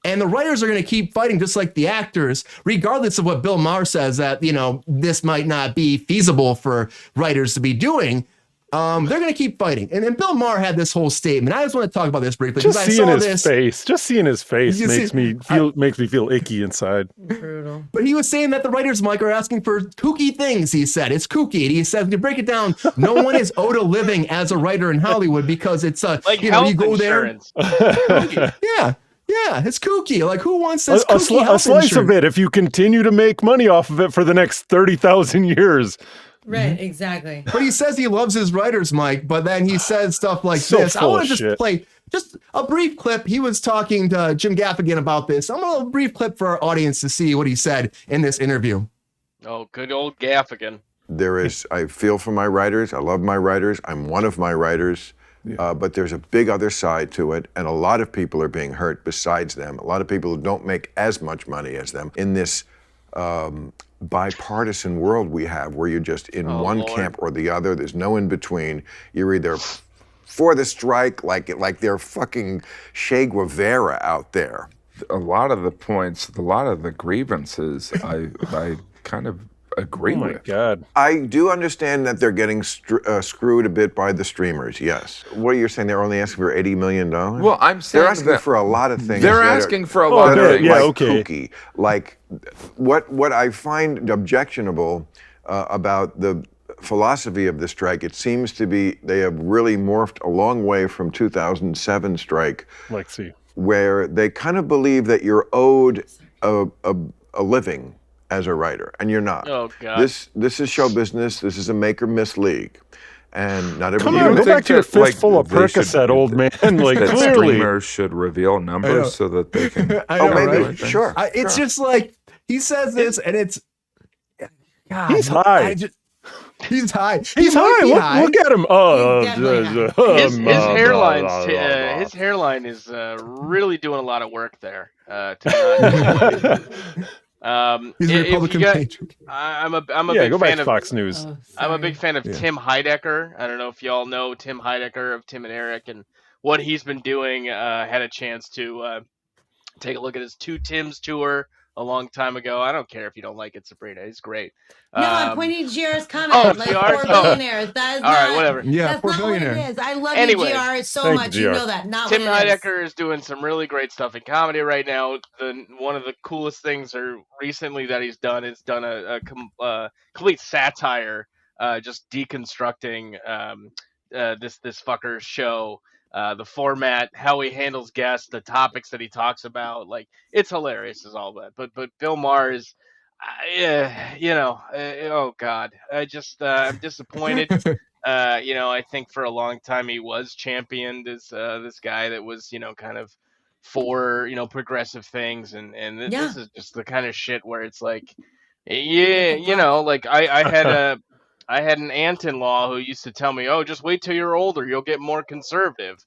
And the writers are going to keep fighting just like the actors, regardless of what Bill Maher says that, this might not be feasible for writers to be doing. They're going to keep fighting. And then Bill Maher had this whole statement. I just want to talk about this briefly. Just seeing his face makes me feel icky inside. Brutal. But he was saying that the writers, Mike, are asking for kooky things, he said. It's kooky. And he said, to break it down, no one is owed a living as a writer in Hollywood because it's, like health you go insurance. There. Yeah, it's kooky. Like, who wants this kooky health a slice insurance? of it if you continue to make money off of it for the next 30,000 years. Right, exactly. But he says he loves his writers, Mike, but then he says stuff like this. I want to just play just a brief clip. He was talking to Jim Gaffigan about this. I'm going to a brief clip for our audience to see what he said in this interview. Oh, good old Gaffigan. I feel for my writers. I love my writers. I'm one of my writers. Yeah. But there's a big other side to it, and a lot of people are being hurt besides them. A lot of people who don't make as much money as them in this bipartisan world we have, where you're just in one camp or the other. There's no in between. You're either for the strike, like they're fucking Che Guevara out there. A lot of the points, a lot of the grievances, I kind of agree with. Oh my God. I do understand that they're getting screwed a bit by the streamers, yes. What are you saying? They're only asking for $80 million? Well, I'm saying they're asking for a lot of things. They're asking for a lot of things. Yeah, okay. Kooky. Like, what I find objectionable about the philosophy of the strike, it seems to be they have really morphed a long way from 2007 strike. Let's see. Where they kind of believe that you're owed a living as a writer, and you're not. Oh God! This is show business. This is a make or miss league, and not everybody. Come on, go back to your fistful of Percocet, old man. Like that clearly, streamers should reveal numbers so that they can. Maybe sure. It's just like he says this, and it's. God, he's high. He's high. He's high. Look at him. His hairline is really doing a lot of work there. He's a Republican patriot. I'm a big go back fan to of Fox News. I'm a big fan of Tim Heidecker. I don't know if y'all know Tim Heidecker of Tim and Eric and what he's been doing. Had a chance to take a look at his Two Tims tour a long time ago. I don't care if you don't like it, Sabrina. He's great. No, I'm pointing to GR's comment. Oh, like $4 billionaires. That is all right, whatever. Yeah, that's not what it is. I love you, GR, so much. You know that. Not Tim what it Heidecker is doing some really great stuff in comedy right now. One of the coolest things recently that he's done is done a complete satire, just deconstructing this fucker's show. The format, how he handles guests, the topics that he talks about, like it's hilarious as all that. But Bill Maher is, oh God, I'm disappointed. I think for a long time he was championed as this guy that was, kind of for, progressive things, and this is just the kind of shit where it's like, like I had an aunt-in-law who used to tell me, "Oh, just wait till you're older, you'll get more conservative,"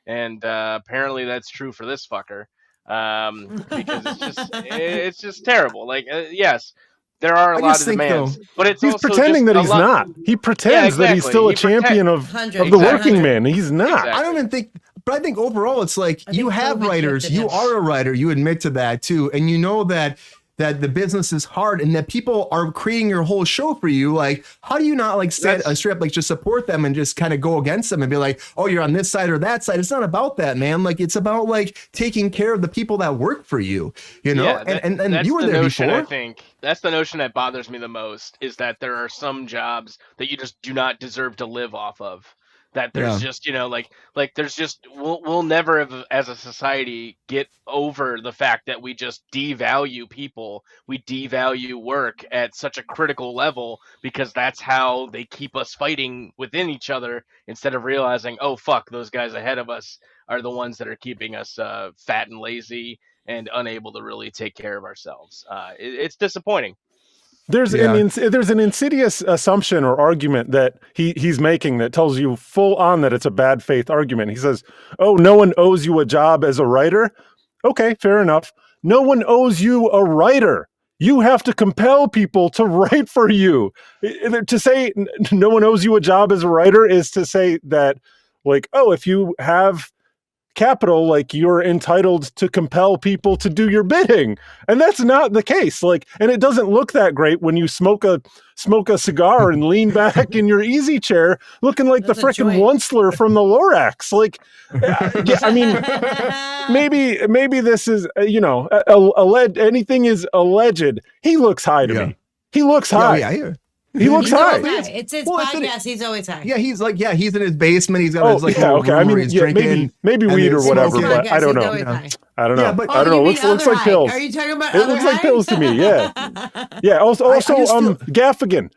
and apparently that's true for this fucker, because it's just terrible. Like, yes, there are a lot of demands, but he's also pretending that he's not. He pretends that he's still a champion of the working man. He's not. Exactly. I don't even think. But I think overall, it's like you have writers. You are a writer. You admit to that too, and you know that the business is hard and that people are creating your whole show for you. Like, how do you not straight up, just support them and just kind of go against them and be like, oh, you're on this side or that side? It's not about that, man. Like, it's about taking care of the people that work for you, Yeah, and you were there before. I think that's the notion that bothers me the most, is that there are some jobs that you just do not deserve to live off of. That there's just, there's just, we'll never as a society get over the fact that we just devalue people. We devalue work at such a critical level because that's how they keep us fighting within each other, instead of realizing, oh, fuck, those guys ahead of us are the ones that are keeping us fat and lazy and unable to really take care of ourselves. It's disappointing. There's an insidious assumption or argument that he's making that tells you full on that it's a bad faith argument. He says, oh, no one owes you a job as a writer. Okay, fair enough. No one owes you a writer. You have to compel people to write for you. To say no one owes you a job as a writer is to say that, if you have capital, like you're entitled to compel people to do your bidding. And that's not the case. Like, and it doesn't look that great when you smoke a cigar and lean back in your easy chair looking like the frickin' Onceler from the Lorax. Like, I mean, maybe this is, anything is alleged. He looks high to me. He looks high. Yeah. He looks high. It's his podcast. He's always high. Yeah, he's in his basement. He's got his okay. I mean, he's drinking, maybe weed or whatever, but I don't know. I don't know. But I don't know. Looks like pills. Are you talking about? It looks like pills to me. Yeah. Yeah. Also, Gaffigan.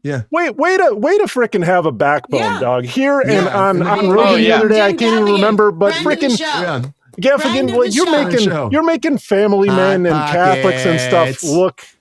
Yeah. Way to frickin' have a backbone, dog. Here and on Rogan the other day, I can't even remember, but frickin' Gaffigan, you're making family men and Catholics and stuff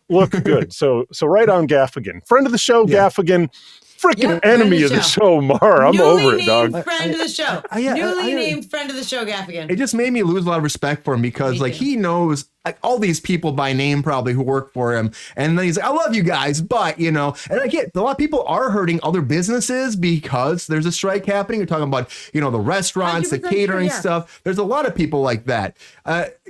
look good. So right on Gaffigan. Friend of the show, Gaffigan. Freaking enemy of the show, Maher. I'm over it, dog. Friend of the show. Newly named friend of the show, Gaffigan. It just made me lose a lot of respect for him because he knows all these people by name probably who work for him. And then he's like, I love you guys, but and I get a lot of people are hurting other businesses because there's a strike happening. You're talking about, the restaurants, the catering stuff. There's a lot of people like that.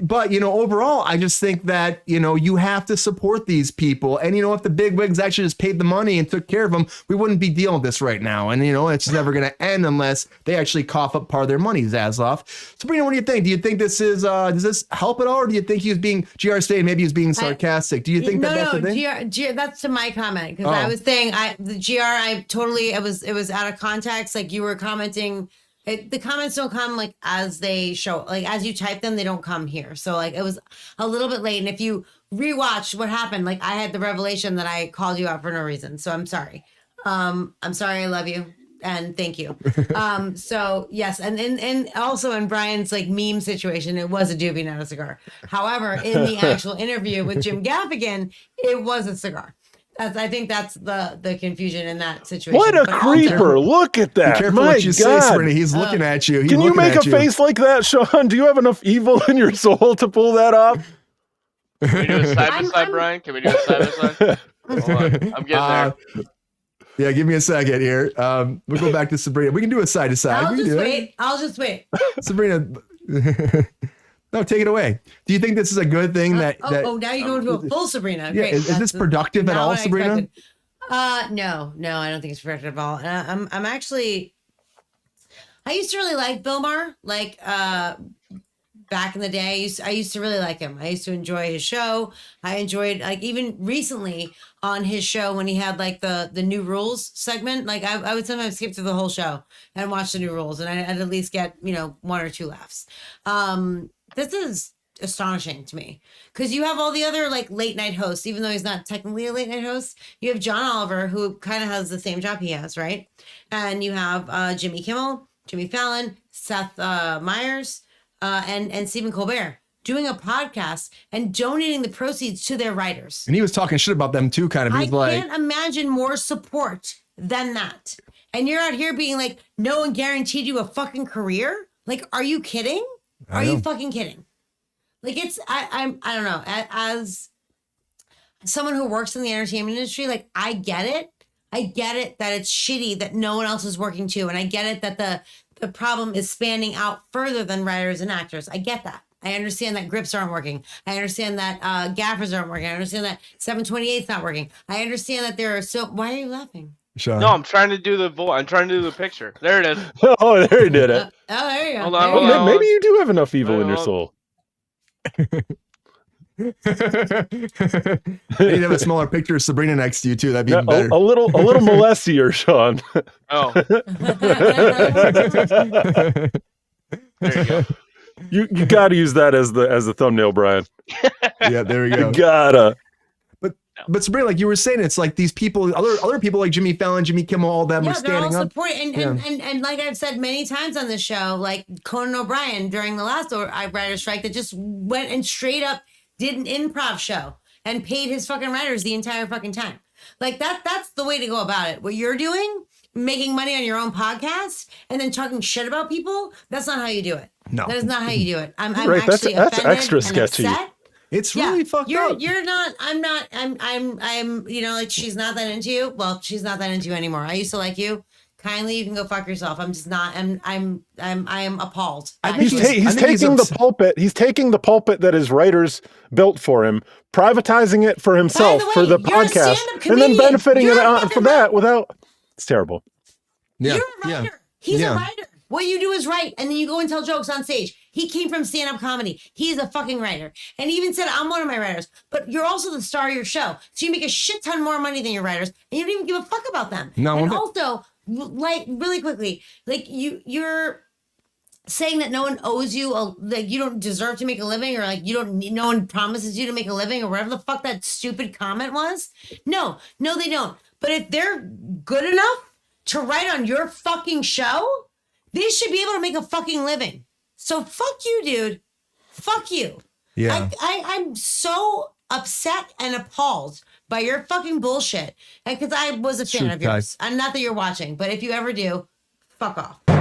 But overall, I just think that, you have to support these people. And, if the big wigs actually just paid the money and took care of them, we wouldn't be dealing with this right now. And, it's never going to end unless they actually cough up part of their money, Zaslav. Sabrina, what do you think? Do you think this is, does this help at all? Or do you think he was being, GR saying maybe he was being sarcastic? Do you think that's the thing? GR, that's to my comment. Because I was saying, it was out of context. Like you were commenting, the comments don't come like as they show, like as you type them, they don't come here. So like it was a little bit late. And if you rewatch what happened, like I had the revelation that I called you out for no reason. So I'm sorry. I'm sorry. I love you. And thank you. So yes. And also in Brian's like meme situation, it was a doobie, not a cigar. However, in the actual interview with Jim Gaffigan, it was a cigar. I think that's the confusion in that situation. What a creeper. Look at that. Be careful what you say, Sabrina. He's looking at you. Can you make a face like that, Sean? Do you have enough evil in your soul to pull that off? Can we do a side-by-side, Brian? Can we do a side-by-side? Hold on. I'm getting there. Yeah, give me a second here. We'll go back to Sabrina. We can do a side to side. I'll just wait. Sabrina, no, take it away. Do you think this is a good thing now you're going to a full Sabrina. Yeah, is this productive at all, Sabrina? No, I don't think it's productive at all. I'm actually, I used to really like Bill Maher. Like, back in the day, I used to really like him. I used to enjoy his show. I enjoyed, like, even recently on his show when he had like the new rules segment, like I would sometimes skip through the whole show and watch the new rules, and I'd at least get one or two laughs. This is astonishing to me because you have all the other like late night hosts, even though he's not technically a late night host. You have John Oliver, who kind of has the same job he has, right? And you have Jimmy Kimmel, Jimmy Fallon, Seth Meyers, and Stephen Colbert doing a podcast and donating the proceeds to their writers. And he was talking shit about them too, kind of. I can't imagine more support than that. And you're out here being like, no one guaranteed you a fucking career. Like, are you kidding? Are you fucking kidding? Like, it's, I don't know. As someone who works in the entertainment industry, like, I get it. I get it that it's shitty that no one else is working too. And I get it that the problem is spanning out further than writers and actors. I get that. I understand that grips aren't working. I understand that gaffers aren't working. I understand that 728 is not working. I understand that there are why are you laughing? Sean. No, I'm trying to do the voice. I'm trying to do the picture. There it is. Oh, there he did it. There you go. Hold on. Maybe you do have enough evil in your soul. You need to have a smaller picture of Sabrina next to you too. That'd be better. A little molestier, Sean. Oh. There you go. You gotta use that as the thumbnail, Brian. Yeah, there we go. You gotta. But Sabrina, like you were saying, it's like these people, other people like Jimmy Fallon, Jimmy Kimmel, all them are standing up. And like I've said many times on this show, like Conan O'Brien during the last writer's strike that just went and straight up did an improv show and paid his fucking writers the entire fucking time. Like that's the way to go about it. What you're doing, making money on your own podcast and then talking shit about people, that's not how you do it. No. That is not how you do it. I'm right, actually that's offended extra and sketchy. upset. It's really fucked up. You're not, I'm like, she's not that into you. Well, she's not that into you anymore. I used to like you. kindly, you can go fuck yourself. I'm just not. I am appalled. He's taking the pulpit. He's taking the pulpit that his writers built for him, privatizing it for himself for the podcast, and then benefiting for that without. It's terrible. Yeah. You're a writer. He's a writer. What you do is write, and then you go and tell jokes on stage. He came from stand-up comedy. He's a fucking writer. And he even said, I'm one of my writers. But you're also the star of your show. So you make a shit ton more money than your writers, and you don't even give a fuck about them. No, and also, like, really quickly, like, you're saying that no one owes you, like, you don't deserve to make a living, or like, no one promises you to make a living, or whatever the fuck that stupid comment was. No, they don't. But if they're good enough to write on your fucking show, they should be able to make a fucking living. So fuck you, dude. Fuck you. Yeah. I'm so upset and appalled by your fucking bullshit. And because I was a fan of yours. And not that you're watching, but if you ever do, fuck off.